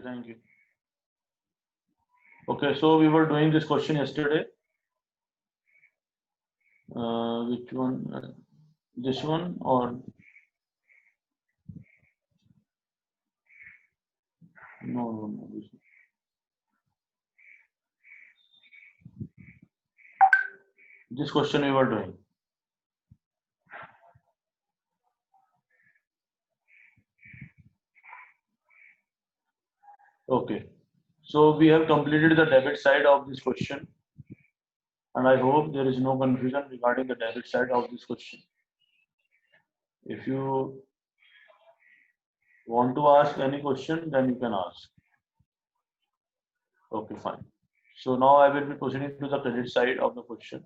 thank you. Okay, so we were doing this question yesterday. Which one? This one or no? This one. This question we were doing. Okay, so we have completed the debit side of this question, and I hope there is no confusion regarding the debit side of this question. If you want to ask any question, then you can ask. Okay, fine. So now I will be proceeding to the credit side of the question.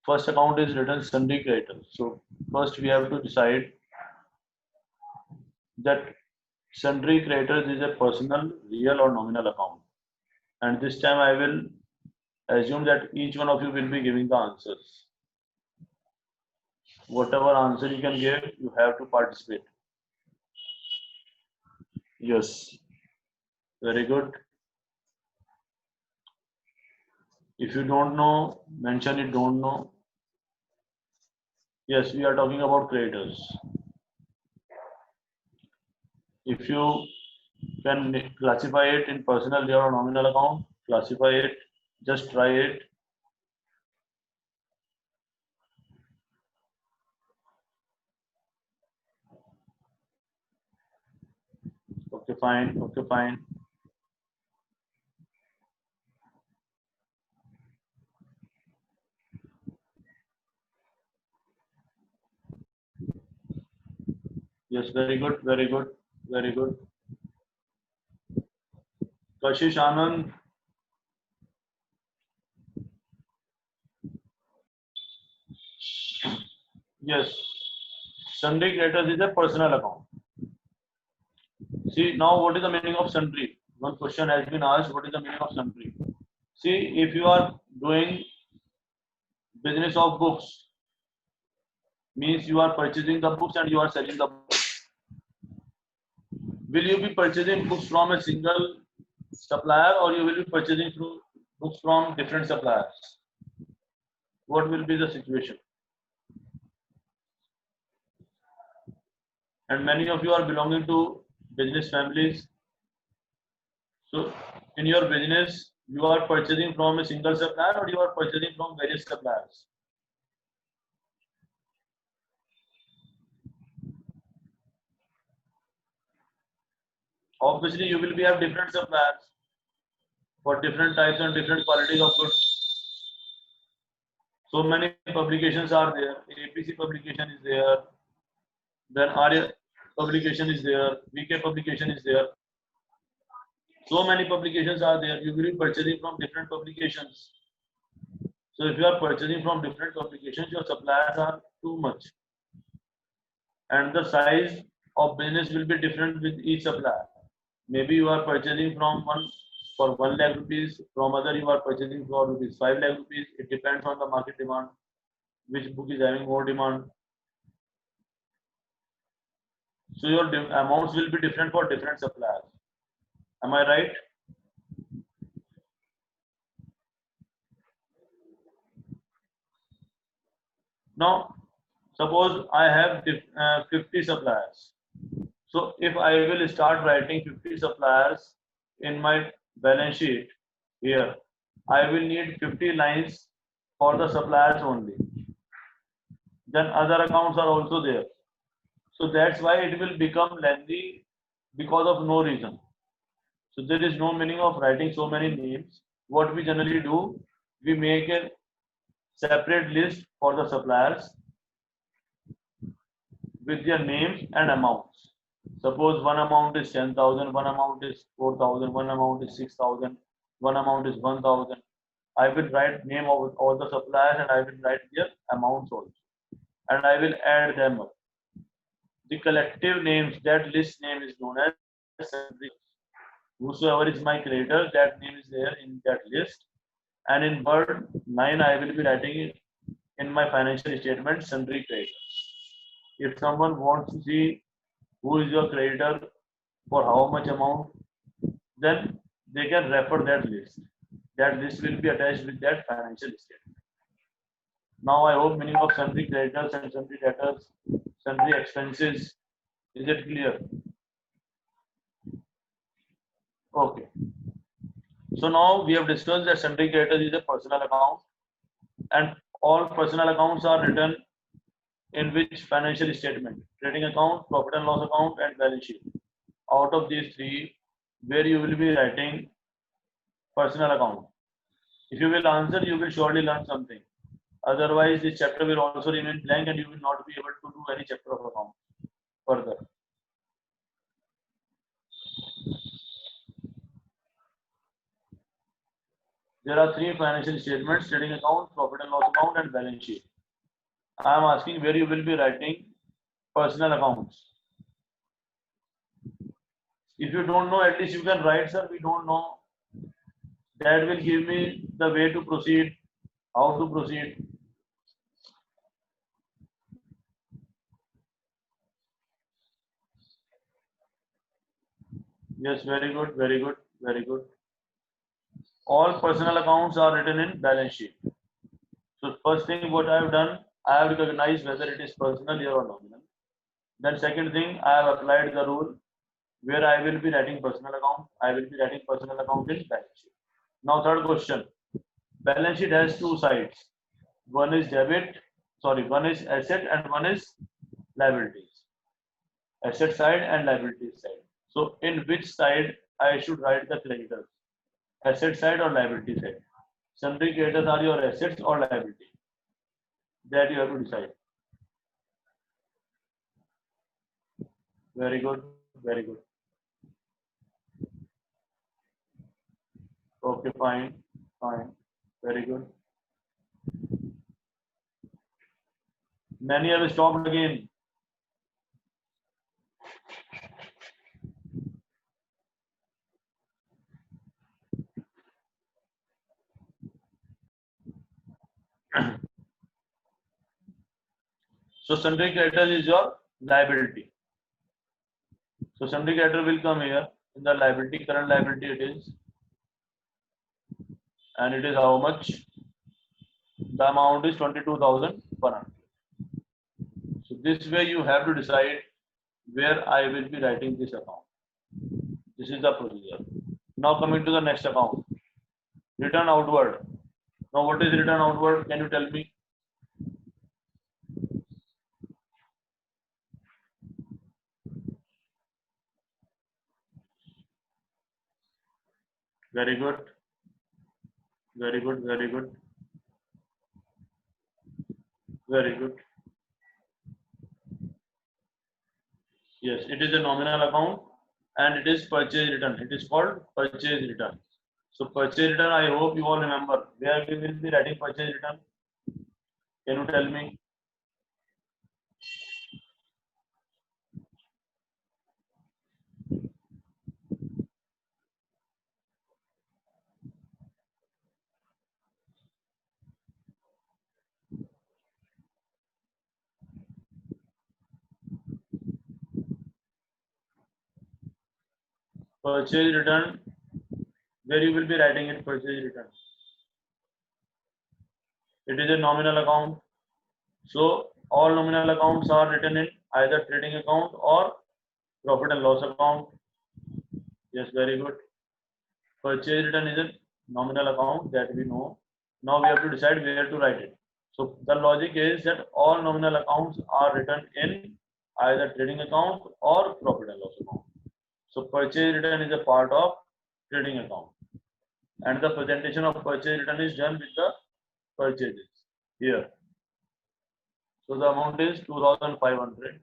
First account is written sundry creditors. So first we have to decide that sundry creditors is a personal, real or nominal account. And this time I will assume that each one of you will be giving the answers. Whatever answer you can give, you have to participate. Yes. Very good. If you don't know, mention it don't know. Yes, we are talking about creditors. If you can classify it in personal, real or nominal account, classify it, just try it. Okay, fine. Okay, fine. Yes, very good, very good, very good. Kashish Anand. Yes, sundry creditors is a personal account. See, now what is the meaning of sundry? One question has been asked, what is the meaning of sundry? See, if you are doing business of books, means you are purchasing the books and you are selling the books. Will you be purchasing books from a single supplier or you will be purchasing through books from different suppliers? What will be the situation? And many of you are belonging to business families. So in your business, you are purchasing from a single supplier or you are purchasing from various suppliers? Obviously, you will be have different suppliers for different types and different qualities of goods. So many publications are there. APC publication is there. Then Arya publication is there. VK publication is there. So many publications are there. You will be purchasing from different publications. So if you are purchasing from different publications, your suppliers are too much. And the size of business will be different with each supplier. Maybe you are purchasing from one for 1 lakh rupees, from other you are purchasing for rupees 5 lakh rupees. It depends on the market demand, which book is having more demand. So your amounts will be different for different suppliers. Am I right? Now, suppose I have 50 suppliers. So if I will start writing 50 suppliers in my balance sheet here, I will need 50 lines for the suppliers only. Then other accounts are also there. So that's why it will become lengthy because of no reason. So there is no meaning of writing so many names. What we generally do, we make a separate list for the suppliers with their names and amounts. Suppose one amount is 10,000, one amount is 4,000, one amount is 6,000, one amount is 1,000. I will write name of all the suppliers and I will write their amounts also. And I will add them up. The collective names, that list name is known as sundry. Whosoever is my creditor, that name is there in that list. And in word 9, I will be writing it in my financial statement, sundry creditors. If someone wants to see who is your creditor for how much amount, then they can refer that list. That list will be attached with that financial statement. Now I hope meaning of sundry creditors and sundry debtors, sundry expenses. Is it clear? Okay. So now we have discussed that sundry creditors is a personal account, and all personal accounts are written in which financial statement? Trading account, profit and loss account, and balance sheet. Out of these three, where you will be writing personal account. If you will answer, you will surely learn something. Otherwise, this chapter will also remain blank and you will not be able to do any chapter of account further. There are three financial statements: trading account, profit and loss account, and balance sheet. I am asking where you will be writing personal accounts. If you don't know, at least you can write, sir, we don't know. That will give me the way to proceed, how to proceed. Yes, very good, very good, very good. All personal accounts are written in balance sheet. So first thing what I have done, I have recognized whether it is personal here or nominal. Then second thing, I have applied the rule where I will be writing personal account. I will be writing personal account in balance sheet. Now third question, balance sheet has two sides. One is one is asset and one is liabilities. Asset side and liabilities side. So in which side I should write the creditors? Asset side or liability side? Sundry creditors are your assets or liability? That you have to decide. Very good, very good. Okay, fine, fine, very good. Many have stopped again. So sundry creditors is your liability. So sundry creditor will come here in the liability, current liability it is, and it is how much? The amount is 22,100. So this way you have to decide where I will be writing this account. This is the procedure. Now coming to the next account. Return outward. Now what is return outward? Can you tell me? Very good. Very good. Very good. Very good. Yes, it is a nominal account and it is purchase return. It is called purchase return. So purchase return, I hope you all remember. Where we will be writing purchase return? Can you tell me? Purchase return, where you will be writing it purchase return. It is a nominal account. So all nominal accounts are written in either trading account or profit and loss account. Yes, very good. Purchase return is a nominal account that we know. Now we have to decide where to write it. So the logic is that all nominal accounts are written in either trading account or profit and loss account. So purchase return is a part of trading account. And the presentation of purchase return is done with the purchases here. So the amount is 2,500.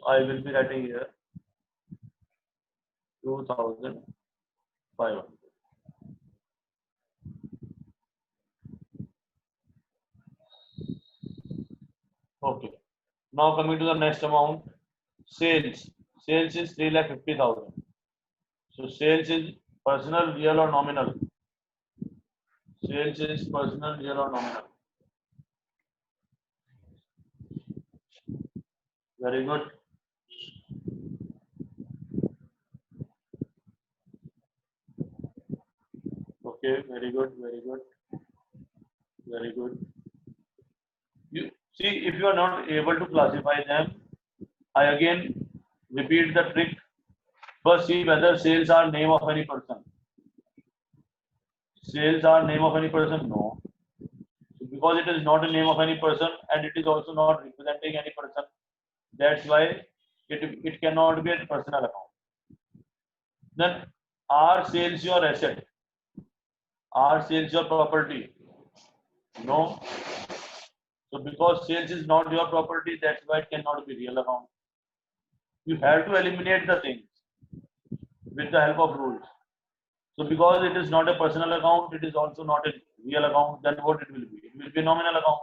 I will be writing here 2,500. Okay. Now coming to the next amount, sales. Sales is 3,50,000. So sales is personal, real or nominal? Sales is personal, real or nominal? Very good. Okay, very good, very good, very good. You see, if you are not able to classify them, I again repeat the trick. First, see whether sales are name of any person. Sales are name of any person? No. So because it is not a name of any person and it is also not representing any person, that's why it cannot be a personal account. Then, are sales your asset? Are sales your property? No. So because sales is not your property, that's why it cannot be real account. You have to eliminate the things with the help of rules. So because it is not a personal account, it is also not a real account, then what it will be? It will be a nominal account.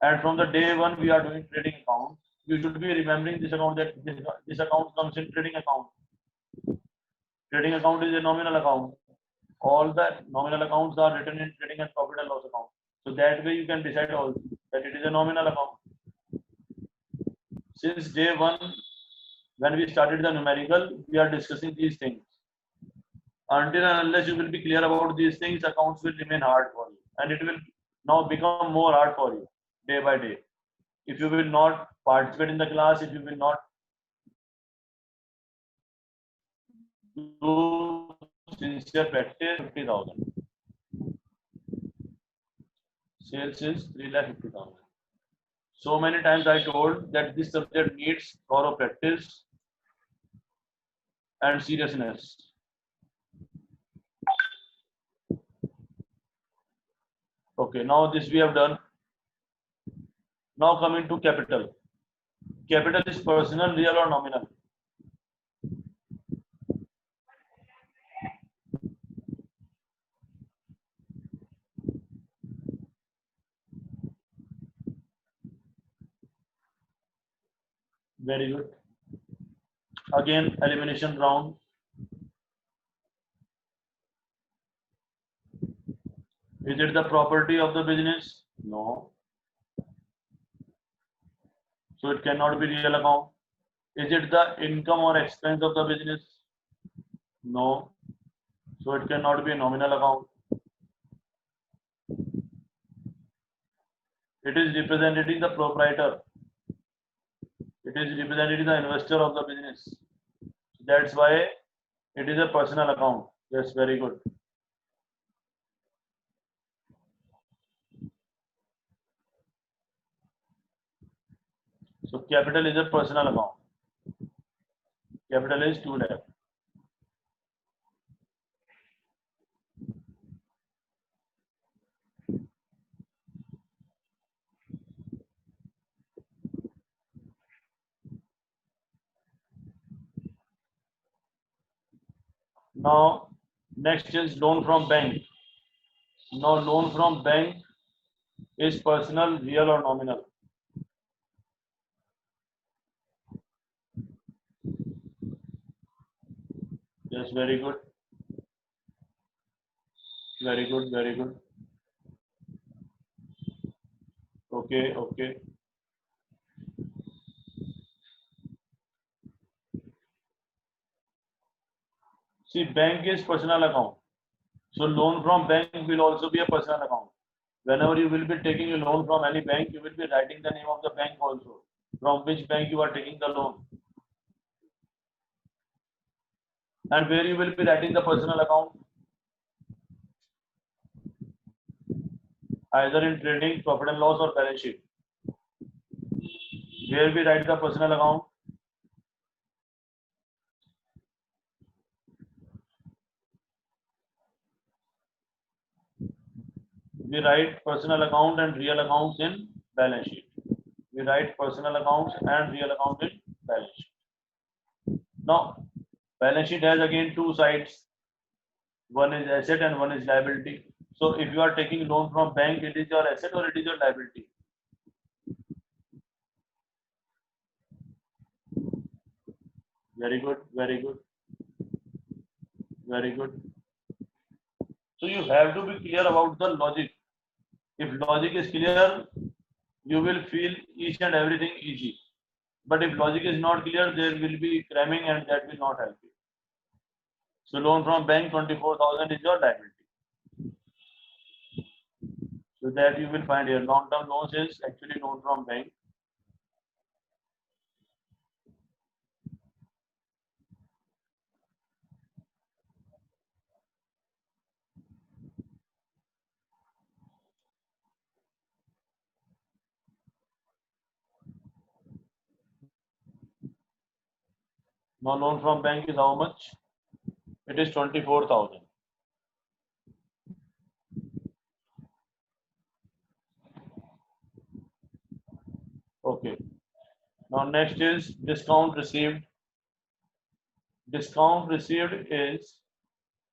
And from the day one we are doing trading account, you should be remembering this account, that this account comes in trading account. Trading account is a nominal account. All the nominal accounts are written in trading and profit and loss account. So that way you can decide also that it is a nominal account. Since day one, when we started the numerical, we are discussing these things. Until and unless you will be clear about these things, accounts will remain hard for you. And it will now become more hard for you day by day. If you will not participate in the class, if you will not do sincere practice, 50,000. Sales is 3,50,000. So many times I told that this subject needs thorough practice and seriousness. Okay, now this we have done. Now coming to capital. Capital is personal, real or nominal? Very good. Again, elimination round. Is it the property of the business? No. So it cannot be real account. Is it the income or expense of the business? No. So it cannot be a nominal account. It is representing the proprietor. It is representing the investor of the business. That's why it is a personal account. That's very good. So capital is a personal account. Capital is 2 lakh. Now next is loan from bank. Now loan from bank is personal, real or nominal? Yes, very good. Very good, very good. Okay, okay. See, bank is personal account. So loan from bank will also be a personal account. Whenever you will be taking a loan from any bank, you will be writing the name of the bank also. From which bank you are taking the loan. And where you will be writing the personal account? Either in trading, profit and loss or balance sheet. Where we write the personal account? We write personal account and real accounts in balance sheet. We write personal accounts and real account in balance sheet. Now, balance sheet has again two sides. One is asset and one is liability. So if you are taking loan from bank, it is your asset or it is your liability? Very good, very good, very good. So you have to be clear about the logic. If logic is clear, you will feel each and everything easy. But if logic is not clear, there will be cramming and that will not help you. So loan from bank 24,000 is your liability. So that you will find here. Long-term loans is actually loan from bank. Now loan from bank is how much? It is 24,000. Okay. Now next is discount received. Discount received is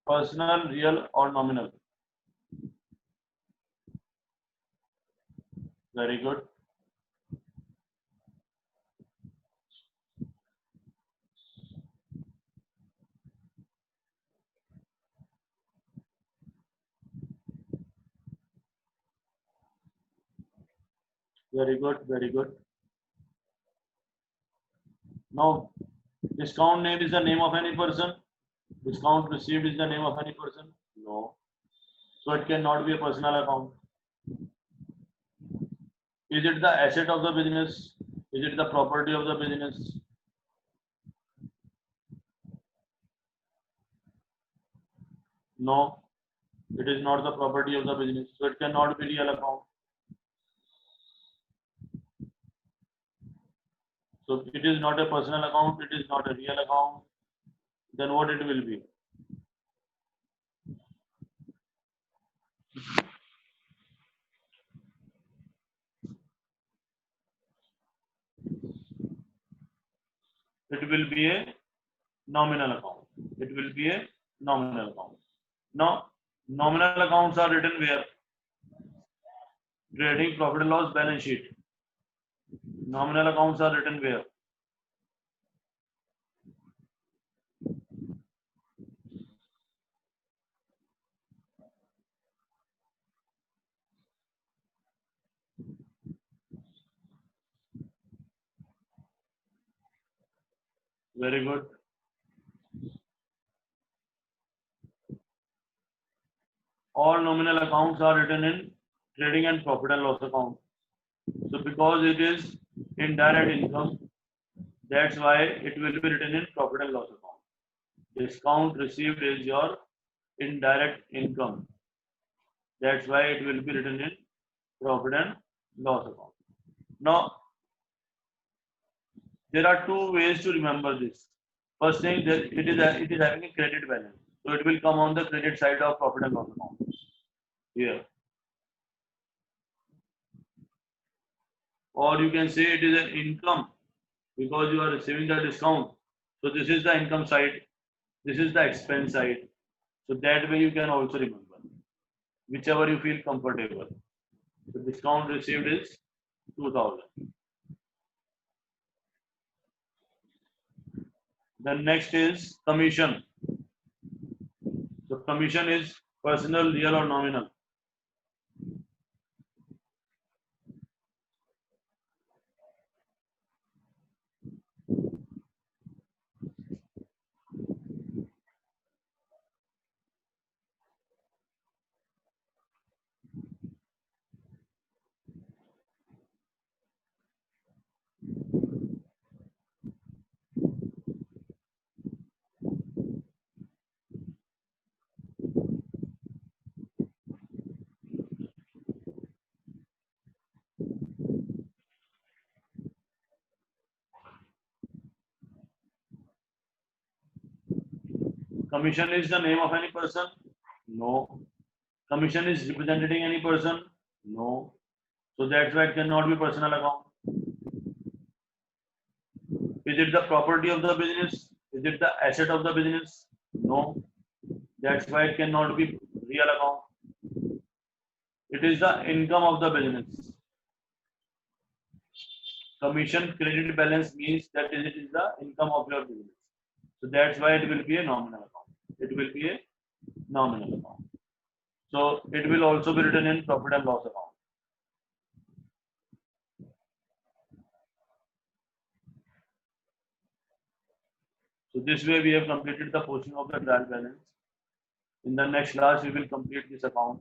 personal, real or nominal. Very good. Very good. Very good. Now discount name is the name of any person. Discount received is the name of any person. No. So it cannot be a personal account. Is it the asset of the business? Is it the property of the business? No, it is not the property of the business. So it cannot be real account. So it is not a personal account. It is not a real account. Then what it will be? It will be a nominal account. It will be a nominal account. Now, nominal accounts are written where? Trading profit and loss balance sheet. Nominal accounts are written where? Very good. All nominal accounts are written in trading and profit and loss account. So because it is indirect income, that's why it will be written in profit and loss account. Discount received is your indirect income. That's why it will be written in profit and loss account. Now, there are two ways to remember this. First thing, that it is having a credit balance, so it will come on the credit side of profit and loss account here. Or you can say it is an income because you are receiving the discount. So this is the income side, this is the expense side. So that way you can also remember, whichever you feel comfortable. The discount received is 2,000. Then next is commission. So commission is personal, real or nominal. Commission is the name of any person? No. Commission is representing any person? No. So that's why it cannot be personal account. Is it the property of the business? Is it the asset of the business? No. That's why it cannot be real account. It is the income of the business. Commission credit balance means that it is the income of your business. So that's why it will be a nominal account. It will be a nominal account. So it will also be written in profit and loss account. So this way we have completed the posting of the trial balance. In the next class, we will complete this account.